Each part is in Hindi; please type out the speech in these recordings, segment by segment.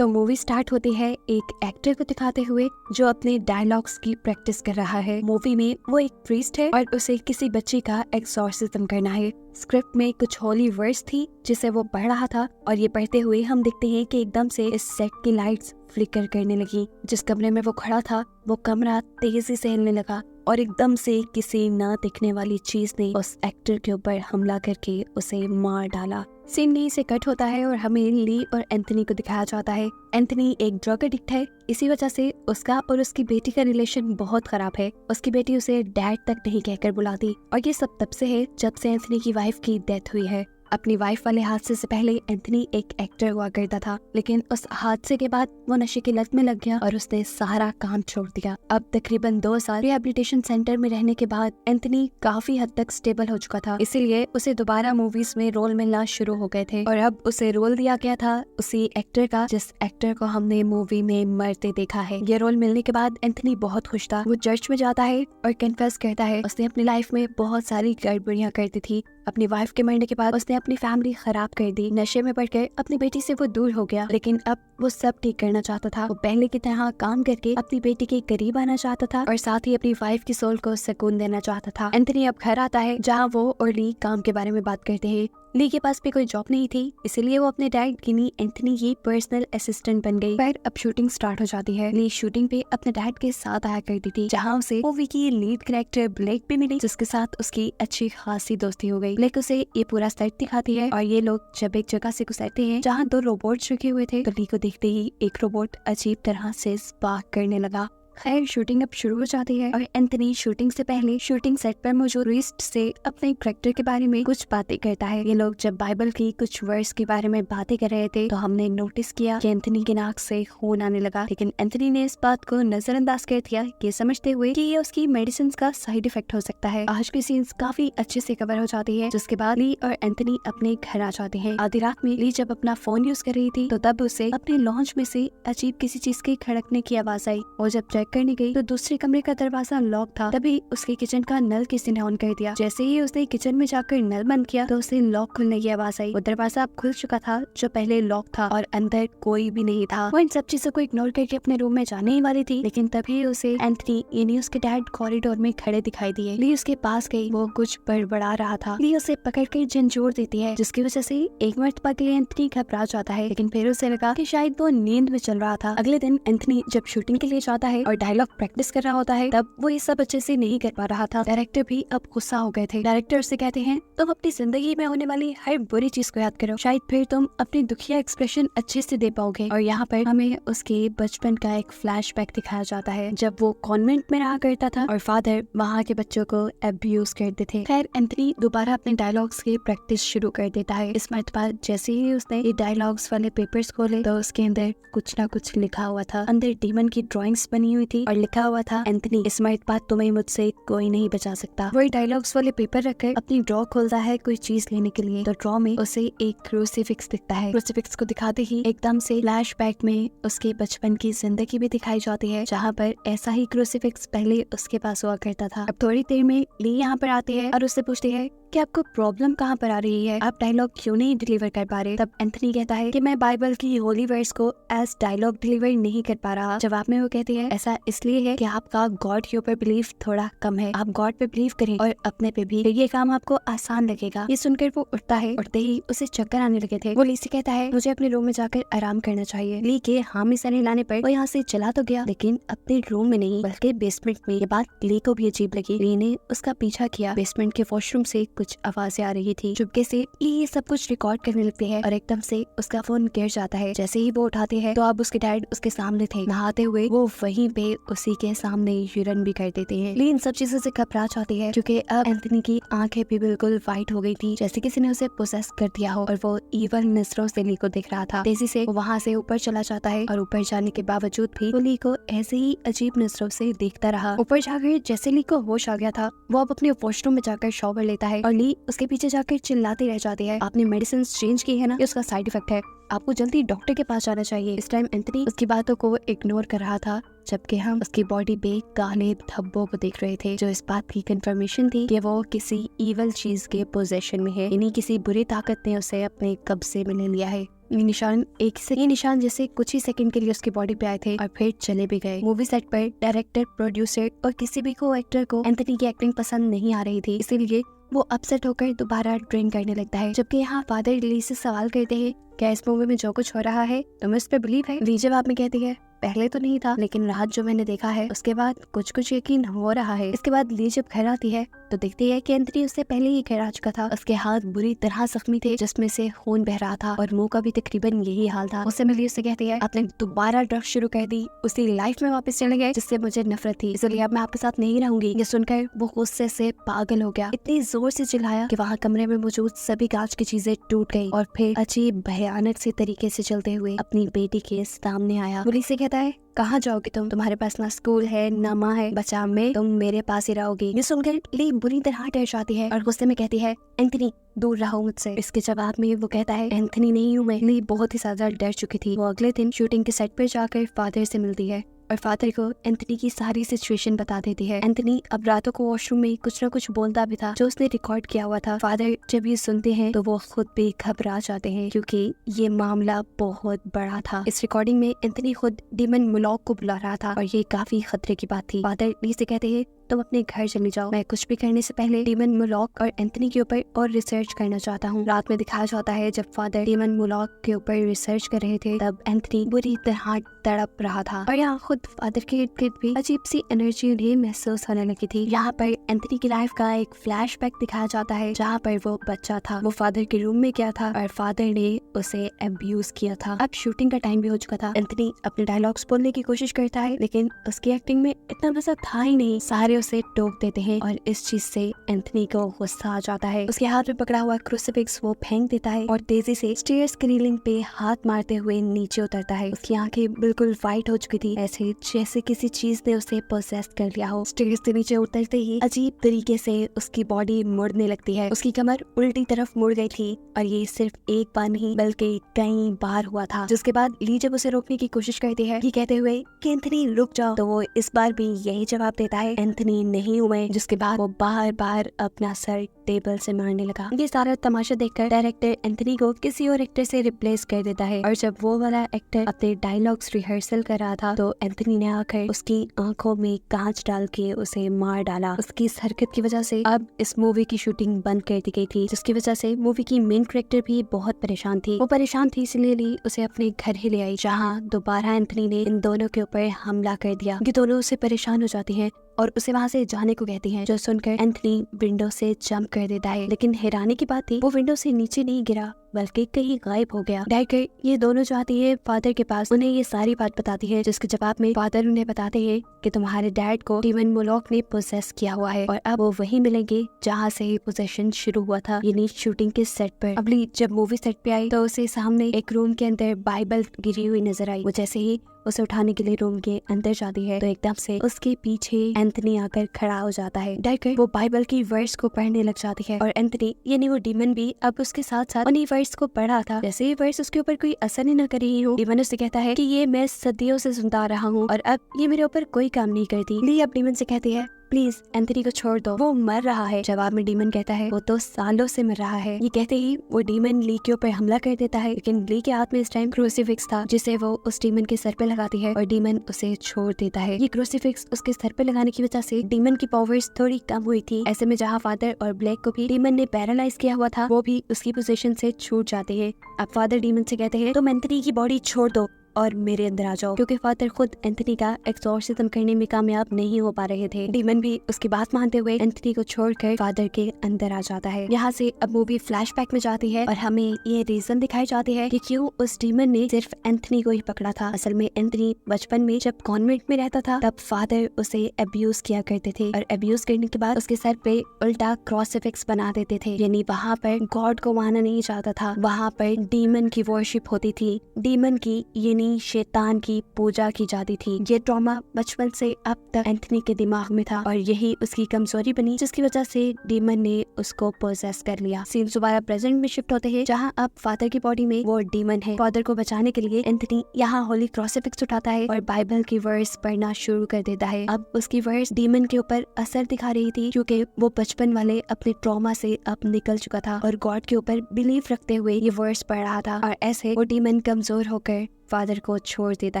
तो मूवी स्टार्ट होती है एक एक्टर को दिखाते हुए जो अपने डायलॉग्स की प्रैक्टिस कर रहा है। मूवी में वो एक प्रीस्ट है और उसे किसी बच्चे का एक्सॉर्सिज्म करना है। स्क्रिप्ट में कुछ होली वर्ड्स थी जिसे वो पढ़ रहा था और ये पढ़ते हुए हम देखते हैं कि एकदम से इस सेट की लाइट्स फ्लिकर करने लगी। जिस कमरे में वो खड़ा था वो कमरा तेजी से हिलने लगा और एकदम से किसी न दिखने वाली चीज ने उस एक्टर के ऊपर हमला करके उसे मार डाला। सीन यहीं से कट होता है और हमें ली और एंथनी को दिखाया जाता है। एंथनी एक ड्रग एडिक्ट है, इसी वजह से उसका और उसकी बेटी का रिलेशन बहुत खराब है। उसकी बेटी उसे डैड तक नहीं कहकर बुलाती और ये सब तब से है जब से एंथनी की वाइफ की डेथ हुई है। अपनी वाइफ वाले हादसे से पहले एंथनी एक एक्टर हुआ करता था, लेकिन उस हादसे के बाद वो नशे की लत में लग गया और उसने सारा काम छोड़ दिया। अब तकरीबन 2 साल रिहैबिलिटेशन सेंटर में रहने के बाद एंथनी काफी हद तक स्टेबल हो चुका था, इसीलिए उसे दोबारा मूवीज में रोल मिलना शुरू हो गए थे और अब उसे रोल दिया गया था उसी एक्टर का जिस एक्टर को हमने मूवी में मरते देखा है। ये रोल मिलने के बाद एंथनी बहुत खुश था। वो चर्च में जाता है और कन्फेस करता है उसने अपनी लाइफ में बहुत सारी गड़बड़ियां कर दी थी। अपनी वाइफ के मरने के बाद उसने अपनी फैमिली खराब कर दी, नशे में पड़कर अपनी बेटी से वो दूर हो गया, लेकिन अब वो सब ठीक करना चाहता था। वो पहले की तरह काम करके अपनी बेटी के करीब आना चाहता था और साथ ही अपनी वाइफ की सोल को सुकून देना चाहता था। एंथनी अब घर आता है जहाँ वो और ली काम के बारे में बात करते हैं। ली के पास भी कोई जॉब नहीं थी, इसीलिए वो अपने डैड गिनी एंथनी की पर्सनल असिस्टेंट बन गई। फिर अब शूटिंग स्टार्ट हो जाती है। ली शूटिंग पे अपने डैड के साथ आया करती थी, जहाँ उसे मूवी की लीड कैरेक्टर ब्लेक भी मिली, जिसके साथ उसकी अच्छी खासी दोस्ती हो गई। ब्लेक उसे ये पूरा सेट दिखाती है और ये लोग जब एक जगह से गुजरते हैं जहाँ 2 रोबोट्स रखे हुए थे, तो ली को देखते ही एक रोबोट अजीब तरह से स्पार्क करने लगा। खैर शूटिंग अब शुरू हो जाती है और एंथनी शूटिंग से पहले शूटिंग सेट पर मौजूद टूरिस्ट से अपने कैरेक्टर के बारे में कुछ बातें करता है। ये लोग जब बाइबल की कुछ वर्स के बारे में बातें कर रहे थे तो हमने नोटिस किया कि एंथनी के नाक से खून आने लगा, लेकिन एंथनी ने इस बात को नजरअंदाज कर दिया, ये समझते हुए कि ये उसकी मेडिसिन का साइड इफेक्ट हो सकता है। आज की सीन्स काफी अच्छे से कवर हो जाती है, जिसके बाद ली और एंथनी अपने घर आ जाते हैं। आधी रात में ली जब अपना फोन यूज कर रही थी तो तब उसे अपने लॉन्च में से अजीब किसी चीज के खड़कने की आवाज आई और जब चेक करने गई तो दूसरे कमरे का दरवाजा लॉक था। तभी उसके किचन का नल किसी ने ऑन कर दिया। जैसे ही उसने किचन में जाकर नल बंद किया तो उसे लॉक खुलने की आवाज आई। वो दरवाजा अब खुल चुका था जो पहले लॉक था और अंदर कोई भी नहीं था। वो इन सब चीजों को इग्नोर करके अपने रूम में जाने ही वाली थी, लेकिन तभी उसे एंथनी यानी उसके डैड कॉरिडोर में खड़े दिखाई दिए। ली उसके पास गई, वो कुछ बड़बड़ा रहा था। ली उसे पकड़ कर झंझोड़ देती है, जिसकी वजह से एक मरतबा के लिए एंथनी घबरा जाता है, लेकिन फिर उसे लगा कि शायद वो नींद में चल रहा था। अगले दिन एंथनी जब शूटिंग के लिए जाता है और डायलॉग प्रैक्टिस कर रहा होता है तब वो ये सब अच्छे से नहीं कर पा रहा था। डायरेक्टर भी अब गुस्सा हो गए थे। डायरेक्टर उससे कहते हैं तुम अपनी जिंदगी में होने वाली हर बुरी चीज को याद करो, शायद फिर तुम अपनी दुखिया एक्सप्रेशन अच्छे से दे पाओगे। और यहाँ पर हमें उसके बचपन का एक फ्लैशबैक दिखाया जाता है जब वो कॉन्वेंट में रहा करता था और फादर वहाँ के बच्चों को अब्यूज करते थे। खैर एंथनी दोबारा अपने डायलॉग्स की प्रैक्टिस शुरू कर देता है। इस मरतबा जैसे ही उसने ये डायलॉग्स वाले पेपर्स खोले तो उसके अंदर कुछ ना कुछ लिखा हुआ था। अंदर डीमन की ड्राइंग्स बनी हुई थी और लिखा हुआ था एंथनी इस मरतबा तुम्हें मुझसे कोई नहीं बचा सकता। वही डायलॉग्स वाले पेपर रखकर अपनी ड्रॉ खोलता है कोई चीज लेने के लिए, तो ड्रॉ में उसे एक क्रूसीफिक्स दिखता है। क्रूसीफिक्स को दिखाते ही एकदम से फ्लैशबैक में उसके बचपन की जिंदगी भी दिखाई जाती है, जहाँ पर ऐसा ही क्रूसीफिक्स पहले उसके पास हुआ करता था। अब थोड़ी देर में ली यहाँ पर आती है और उससे पूछती है कि आपको प्रॉब्लम कहाँ पर आ रही है, आप डायलॉग क्यों नहीं डिलीवर कर पा रहे। तब एंथनी कहता है कि मैं बाइबल की होली वर्स को एज डायलॉग डिलीवर नहीं कर पा रहा। जवाब में वो कहती है ऐसा इसलिए है कि आपका गॉड के ऊपर बिलीफ थोड़ा कम है, आप गॉड पे बिलीव करें और अपने पे भी, ये काम आपको आसान लगेगा। ये सुनकर वो उठता है। उठते ही उसे चक्कर आने लगे थे। वो ली से कहता है मुझे अपने रूम में जाकर आराम करना चाहिए। ली के हामी से हिलाने पर वो यहाँ से चला तो गया, लेकिन अपने रूम में नहीं बल्कि बेसमेंट में। ये बात ली को भी अजीब लगी। ली ने उसका पीछा किया। बेसमेंट के वॉशरूम से कुछ आवाजें आ रही थी। चुपके से ली ये सब कुछ रिकॉर्ड करने लगती है और एकदम से उसका फोन गिर जाता है। जैसे ही वो उठाते हैं तो अब उसके डैड उसके सामने थे। नहाते हुए वो वहीं पे उसी के सामने यूरिन भी कर देते हैं। ली इन सब चीजों से घबरा जाती है क्योंकि अब एंथनी की आंखें भी बिल्कुल व्हाइट हो गई थी, जैसे किसी ने उसे पोसेस कर दिया हो और वो इवल नजरों से ली को देख रहा था। तेजी से वो वहाँ से ऊपर चला जाता है और ऊपर जाने के बावजूद भी वो ली को ऐसे ही अजीब नजरों से देखता रहा। ऊपर जाकर जैसे ली को होश आ गया था वो अब अपने वॉशरूम में जाकर शॉवर लेता है और ली उसके पीछे जाकर चिल्लाती रह जाती है आपने मेडिसिन चेंज की है ना, ये उसका साइड इफेक्ट है, आपको जल्दी डॉक्टर के पास जाना चाहिए। इस टाइम एंथनी उसकी बातों को इग्नोर कर रहा था, जबकि हम उसकी बॉडी पे काले धब्बों को देख रहे थे, जो इस बात की कंफर्मेशन थी कि वो किसी इवल चीज के पोजेशन में है, यानी किसी बुरी ताकत ने उसे अपने कब्जे में ले लिया है। ये निशान जैसे कुछ ही सेकंड के लिए उसकी बॉडी पे आए थे और फिर चले भी गए। मूवी सेट पर डायरेक्टर, प्रोड्यूसर और किसी भी को एक्टर को एंथनी की एक्टिंग पसंद नहीं आ रही थी, इसीलिए वो अपसेट होकर दोबारा ड्रिंक करने लगता है। जबकि यहाँ फादर ली से सवाल करते हैं, क्या इस मूवी में जो कुछ हो रहा है तुम्हें इस पे बिलीव है? ली जवाब में कहती है, पहले तो नहीं था, लेकिन रात जो मैंने देखा है उसके बाद कुछ कुछ यकीन हो रहा है। इसके बाद ली जब घर आती है तो देखती है कि एंथनी उससे पहले ही घर आ चुका था। उसके हाथ बुरी तरह जख्मी थे, जिसमें से खून बह रहा था और मुंह का भी तकरीबन यही हाल था। उससे मिली उससे कहती है, आपने दोबारा ड्रग्स शुरू कर दी, उसी लाइफ में वापस चले गए जिससे मुझे नफरत थी, इसलिए अब मैं आपके साथ नहीं रहूंगी। ये सुनकर वो गुस्से से पागल हो गया, इतनी जोर से चिल्लाया कि वहाँ कमरे में मौजूद सभी कांच की चीजें टूट गई और फिर अजीब भयानक से तरीके से चलते हुए अपनी बेटी के सामने आया। पुलिस से कहता है, कहाँ जाओगे तुम? तुम्हारे पास ना स्कूल है ना माँ है, बचा में तुम मेरे पास ही रहोगी। ये सुनकर ली बुरी तरह डर जाती है और गुस्से में कहती है, एंथनी दूर रहो मुझसे। इसके जवाब में वो कहता है, एंथनी नहीं हूँ मैं। ली बहुत ही ज्यादा डर चुकी थी। वो अगले दिन शूटिंग के सेट पर जाकर फादर से मिलती है और फादर को एंथनी की सारी सिचुएशन बता देती है। एंथनी अब रातों को वॉशरूम में कुछ न कुछ बोलता भी था जो उसने रिकॉर्ड किया हुआ था। फादर जब ये सुनते हैं तो वो खुद भी घबरा जाते हैं, क्योंकि ये मामला बहुत बड़ा था। इस रिकॉर्डिंग में एंथनी खुद डीमन मुलॉक को बुला रहा था और ये काफी खतरे की बात थी। फादर ली से कहते हैं, तुम अपने घर चली जाओ, मैं कुछ भी करने से पहले डीमन मुलॉक और एंथनी के ऊपर और रिसर्च करना चाहता हूँ। रात में दिखाया जाता है जब फादर डीमन मुलॉक के ऊपर रिसर्च कर रहे थे, तब एंथनी बुरी तरह तड़प रहा था और यहाँ खुद फादर के इर्द गिर्द भी अजीब सी एनर्जी उन्हें महसूस होने लगी थी। यहाँ पर एंथनी की लाइफ का एक फ्लैशबैक दिखाया जाता है जहाँ पर वो बच्चा था, वो फादर के रूम में गया था और फादर ने उसे अब्यूज किया था। अब शूटिंग का टाइम भी हो चुका था। एंथनी अपने डायलॉग्स बोलने की कोशिश करता है, लेकिन उसकी एक्टिंग में इतना मजा था ही नहीं। सारे उसे टोक देते हैं और इस चीज से एंथनी को गुस्सा आ जाता है। उसके हाथ में पकड़ा हुआ क्रूसिफिक्स वो फेंक देता है और तेजी से स्टेयर्स की रेलिंग पे हाथ मारते हुए नीचे उतरता है। उसकी आंखें बिल्कुल वाइट हो चुकी थी, ऐसे जैसे किसी चीज ने उसे पोसेस कर लिया हो। स्टेयर्स से नीचे उतरते ही अजीब तरीके से उसकी बॉडी मुड़ने लगती है। उसकी कमर उल्टी तरफ मुड़ गई थी और ये सिर्फ एक बार नहीं बल्कि कई बार हुआ था। जिसके बाद ली जब उसे रोकने की कोशिश करती है, ये कहते हुए कि एंथनी रुक जाओ, तो वो इस बार भी यही जवाब देता है, एंथनी नहीं हूँ मैं। जिसके बाद वो बार बार अपना सर टेबल से मारने लगा। ये सारा तमाशा देखकर डायरेक्टर एंथनी को किसी और एक्टर से रिप्लेस कर देता है और जब वो वाला एक्टर अपने डायलॉग्स रिहर्सल कर रहा था तो एंथनी ने आकर उसकी आंखों में कांच डाल के उसे मार डाला। उसकी इस हरकत की वजह से अब इस मूवी की शूटिंग बंद कर दी गई थी, जिसकी वजह से मूवी की मेन कैरेक्टर भी बहुत परेशान थी। वो परेशान थी इसलिए ली उसे अपने घर ही ले आई, जहाँ दोबारा एंथनी ने इन दोनों के ऊपर हमला कर दिया। ये दोनों उसे परेशान हो जाती हैं और उसे वहाँ से जाने को कहती हैं, जो सुनकर एंथनी विंडो से जंप कर देता है। लेकिन हैरानी की बात थी, वो विंडो से नीचे नहीं गिरा बल्कि कहीं गायब हो गया। डायरेक्टर ये दोनों जाती है फादर के पास, उन्हें ये सारी बात बताती है, जिसके जवाब में फादर उन्हें बताते हैं कि तुम्हारे डैड को डीमन मुलॉक ने पोसेस किया हुआ है और अब वो वहीं मिलेंगे जहाँ से पोसेशन शुरू हुआ था, यानी शूटिंग के सेट पर। अगली जब मूवी सेट पे आई तो उसे सामने एक रूम के अंदर बाइबल गिरी हुई नजर आई। वो जैसे ही उसे उठाने के लिए रूम के अंदर जाती है तो एकदम से उसके पीछे एंथनी आकर खड़ा हो जाता है। डायरेक्टर वो बाइबल की वर्स को पढ़ने लग जाती है और एंथनी यानी वो डीमन भी अब उसके साथ साथ उन्हीं वर्स को पढ़ा था। जैसे ये वर्स उसके ऊपर कोई असर ही न कर रही हो, डीमन उससे कहता है कि ये मैं सदियों से सुनता रहा हूँ और अब ये मेरे ऊपर कोई काम नहीं करती। ली अब डीमन से कहती है, प्लीज एंथनी को छोड़ दो, वो मर रहा है। जवाब में डीमन कहता है, वो तो सालों से मर रहा है। ये कहते ही वो डीमन ली के ऊपर हमला कर देता है, लेकिन ली के हाथ में इस टाइम क्रूसीफिक्स था, जिसे वो उस डीमन के सर पे लगाती है और डीमन उसे छोड़ देता है। ये क्रूसीफिक्स उसके सर पे लगाने की वजह से डीमन की पावर्स थोड़ी कम हुई थी। ऐसे में जहाँ फादर और ब्लैक को भी डीमन ने पैरालाइज किया हुआ था, वो भी उसकी पोजीशन से छूट जाते हैं। अब फादर डीमन से कहते हैं, तुम एंथनी की बॉडी छोड़ दो और मेरे अंदर आ जाओ, क्योंकि फादर खुद एंथनी का एक्सॉर्सिज्म करने में कामयाब नहीं हो पा रहे थे। डीमन भी उसकी बात मानते हुए एंथनी को छोड़कर फादर के अंदर आ जाता है। यहाँ से अब मूवी फ्लैशबैक में जाती है और हमें ये रीजन दिखाई जाती है कि क्यों उस डीमन ने सिर्फ एंथनी को ही पकड़ा था। असल में एंथनी बचपन में जब कॉन्वेंट में रहता था तब फादर उसे अब्यूज किया करते थे और अब्यूज करने के बाद उसके सर पे उल्टा क्रॉसिफिक्स बना देते थे, यानी वहाँ पर गॉड को माना नहीं जाता था, वहाँ पर डीमन की वर्शिप होती थी। डीमन की यानी कहीं शैतान की पूजा की जाती थी। ये ट्रॉमा बचपन से अब तक एंथनी के दिमाग में था और यही उसकी कमजोरी बनी, जिसकी वजह से डीमन ने उसको पोजेस कर लिया। सीन दोबारा प्रेजेंट में शिफ्ट होते हैं, जहाँ अब फादर की बॉडी में वो डीमन है। फादर को बचाने के लिए एंथनी यहाँ होली क्रूसीफिक्स उठाता है और बाइबल की वर्स पढ़ना शुरू कर देता है। अब उसकी वर्स डीमन के ऊपर असर दिखा रही थी, क्योंकि वो बचपन वाले अपने ट्रॉमा से अब निकल चुका था और गॉड के ऊपर बिलीव रखते हुए ये वर्स पढ़ रहा था, और ऐसे वो डीमन कमजोर होकर फादर को छोड़ देता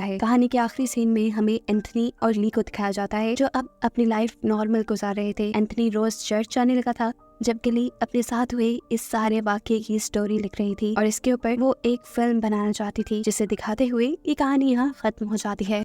है। कहानी के आखिरी सीन में हमें एंथनी और ली को दिखाया जाता है, जो अब अपनी लाइफ नॉर्मल गुजार रहे थे। एंथनी रोज चर्च जाने लगा था, जबकि ली अपने साथ हुए इस सारे वाक्य की स्टोरी लिख रही थी और इसके ऊपर वो एक फिल्म बनाना चाहती थी, जिसे दिखाते हुए ये कहानी यहाँ खत्म हो जाती है।